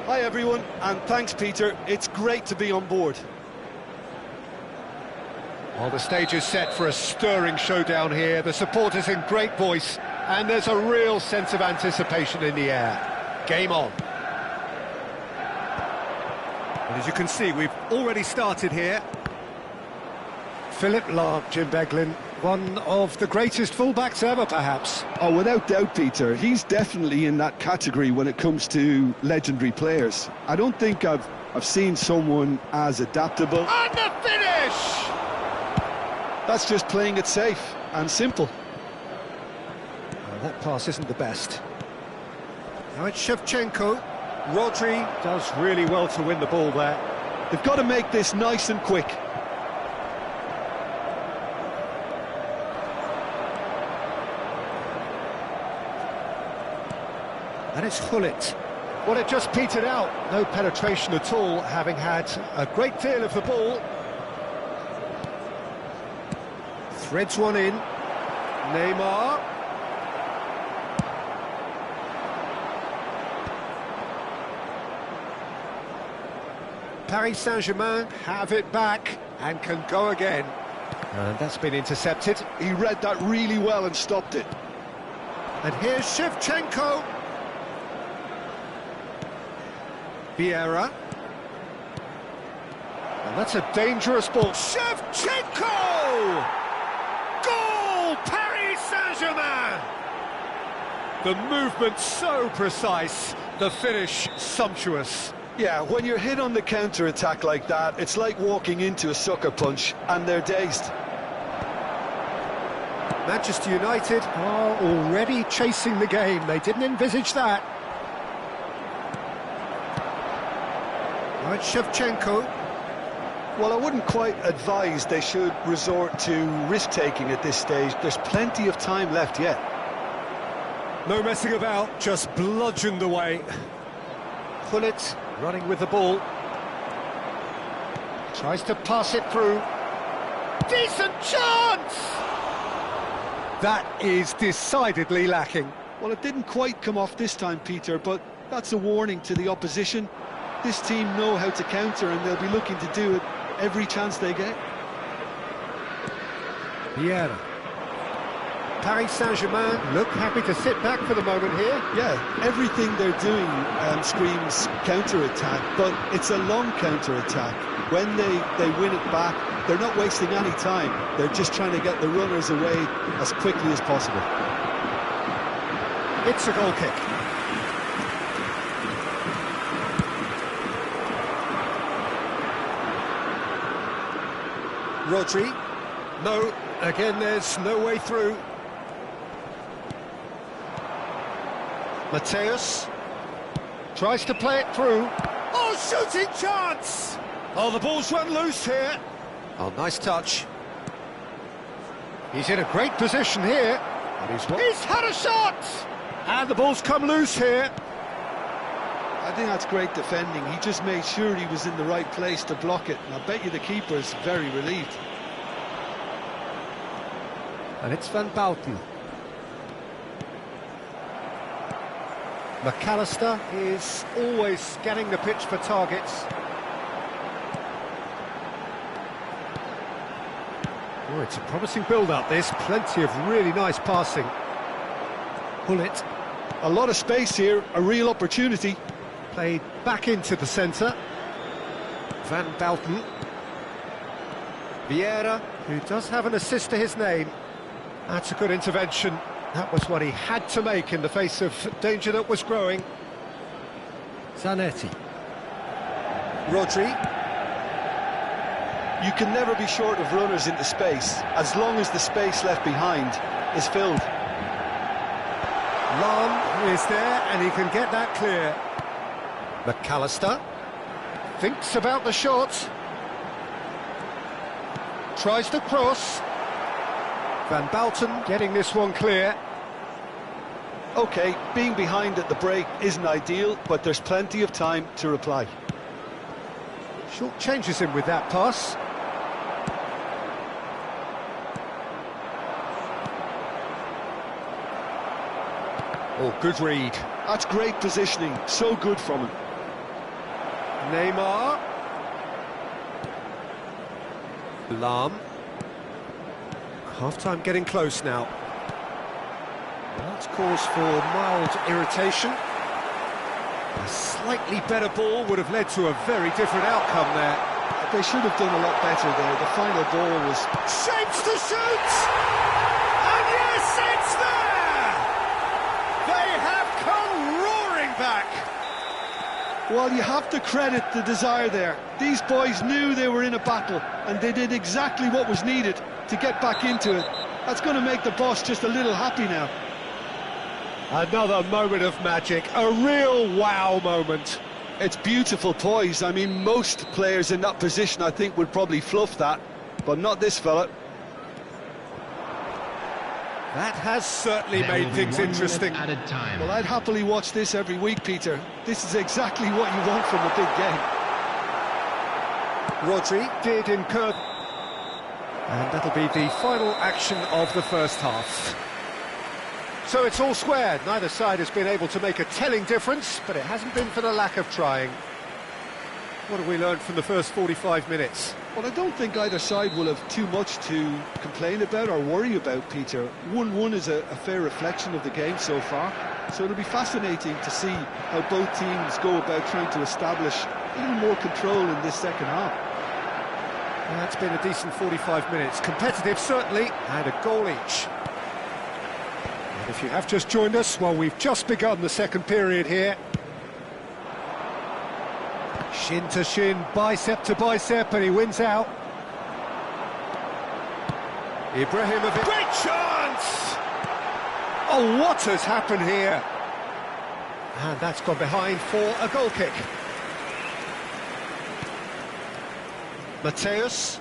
Hi everyone, and thanks Peter, it's great to be on board. Well, the stage is set for a stirring showdown here. The supporters in great voice, and there's a real sense of anticipation in the air. Game on. And as you can see, we've already started here. Philip Lahm, Jim Beglin, one of the greatest fullbacks ever, perhaps. Oh, without doubt, Peter, he's definitely in that category when it comes to legendary players. I don't think I've seen someone as adaptable. And the finish! That's just playing it safe and simple. That pass isn't the best. Now it's Shevchenko. Rodri does really well to win the ball there. They've got to make this nice and quick. And it's Hullet. Well, it just petered out. No penetration at all, having had a great deal of the ball. Threads one in. Neymar. Paris Saint-Germain have it back and can go again. And that's been intercepted. He read that really well and stopped it. And here's Shevchenko. Vieira. And that's a dangerous ball. Shevchenko! Goal! Paris Saint-Germain! The movement so precise, the finish sumptuous. Yeah, when you're hit on the counter-attack like that, it's like walking into a sucker punch, and they're dazed. Manchester United are already chasing the game. They didn't envisage that. Now it's Shevchenko. Well, I wouldn't quite advise they should resort to risk-taking at this stage. There's plenty of time left yet. No messing about, just bludgeoned away. Hullet running with the ball. Tries to pass it through. Decent chance! That is decidedly lacking. Well, it didn't quite come off this time, Peter, but that's a warning to the opposition. This team know how to counter, and they'll be looking to do it every chance they get. Vieira. Paris Saint-Germain look happy to sit back for the moment here. Yeah, everything they're doing screams counter-attack, but it's a long counter-attack. When they win it back, they're not wasting any time. They're just trying to get the runners away as quickly as possible. It's a goal kick. Rodri. No, again there's no way through. Mateus tries to play it through. Oh, shooting chance! Oh, the ball's run loose here. Oh, nice touch. He's in a great position here. And he's had a shot! And the ball's come loose here. I think that's great defending. He just made sure he was in the right place to block it. And I bet you the keeper's very relieved. And it's Van Bauten. McAllister is always scanning the pitch for targets. Oh, it's a promising build-up, this. Plenty of really nice passing. Hullet. A lot of space here, a real opportunity. Played back into the centre. Van Bauten. Vieira, who does have an assist to his name. That's a good intervention. That was what he had to make in the face of danger that was growing. Zanetti. Rodri. You can never be short of runners into space, as long as the space left behind is filled. Lahm is there, and he can get that clear. McAllister thinks about the shot. Tries to cross. Van Bauten getting this one clear. OK, being behind at the break isn't ideal, but there's plenty of time to reply. Short changes him with that pass. Oh, good read. That's great positioning, so good from him. Neymar. Lam. Half-time getting close now. That's cause for mild irritation. A slightly better ball would have led to a very different outcome there. They should have done a lot better there. The final ball was... Shapes to shoot! And yes, it's there! They have come roaring back! Well, you have to credit the desire there. These boys knew they were in a battle, and they did exactly what was needed to get back into it. That's going to make the boss just a little happy now. Another moment of magic, a real wow moment. It's beautiful poise. I mean, most players in that position, I think, would probably fluff that, but not this fella. That has certainly made things interesting. Added time. Well, I'd happily watch this every week, Peter. This is exactly what you want from a big game. Rodri did incur... And that'll be the final action of the first half. So it's all square. Neither side has been able to make a telling difference, but it hasn't been for the lack of trying. What have we learned from the first 45 minutes? Well, I don't think either side will have too much to complain about or worry about, Peter. 1-1 is a fair reflection of the game so far, so it'll be fascinating to see how both teams go about trying to establish a little more control in this second half. Well, it's been a decent 45 minutes. Competitive, certainly, and a goal each. And if you have just joined us, well, we've just begun the second period here. Shin to shin, bicep to bicep, and he wins out. Ibrahimovic. Great chance! Oh, what has happened here? And that's gone behind for a goal kick. Mateus.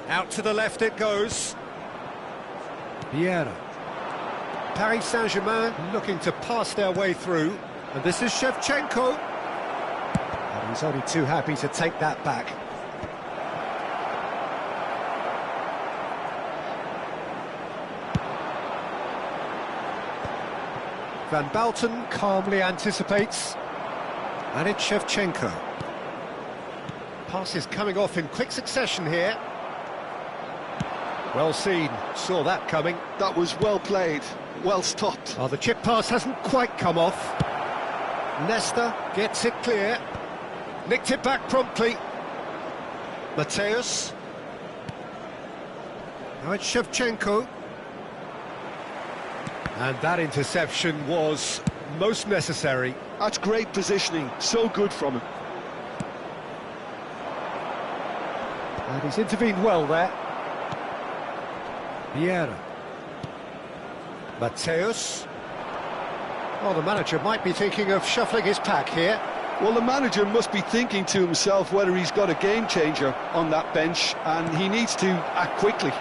Out to the left it goes. Vieira. Paris Saint-Germain looking to pass their way through. And this is Shevchenko. And he's only too happy to take that back. Van Bouten calmly anticipates. And it's Shevchenko. Passes coming off in quick succession here. Well seen, saw that coming. That was well played, well stopped. Oh, the chip pass hasn't quite come off. Nesta gets it clear. Nicked it back promptly. Mateus. Now it's Shevchenko. And that interception was most necessary. That's great positioning, so good from him. And he's intervened well there. Vieira. Mateus. Well, the manager might be thinking of shuffling his pack here. Well, the manager must be thinking to himself whether he's got a game changer on that bench, and he needs to act quickly.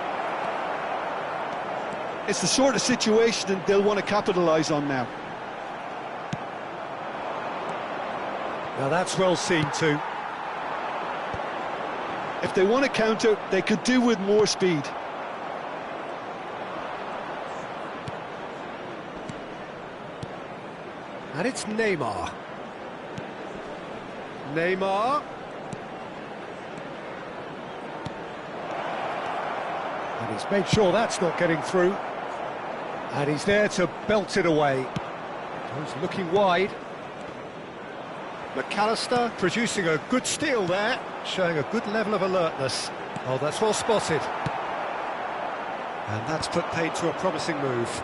It's the sort of situation that they'll want to capitalise on now. Now that's well seen too. If they want to counter, they could do with more speed. And it's Neymar. Neymar. And he's made sure that's not getting through. And he's there to belt it away. He's looking wide. McAllister producing a good steal there, showing a good level of alertness. Oh, that's well spotted. And that's put paid to a promising move.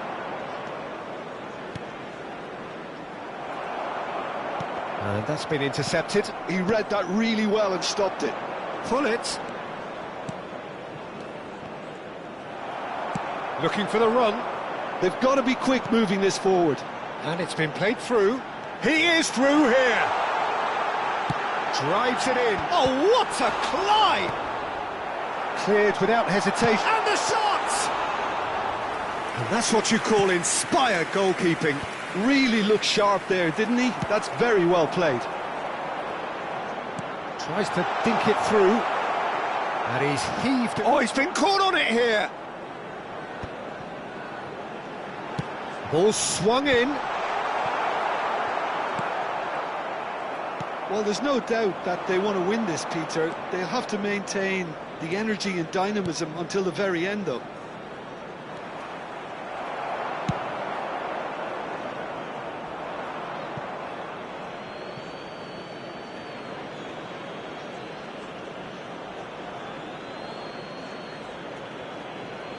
And that's been intercepted. He read that really well and stopped it. Pull it. Looking for the run. They've got to be quick moving this forward. And it's been played through. He is through here. Drives it in. Oh, what a climb! Cleared without hesitation. And the shot! And that's what you call inspired goalkeeping. Really looked sharp there, didn't he? That's very well played. Tries to dink it through. And he's heaved. Oh, he's been caught on it here. Ball swung in. Well, there's no doubt that they want to win this, Peter. They'll have to maintain the energy and dynamism until the very end, though.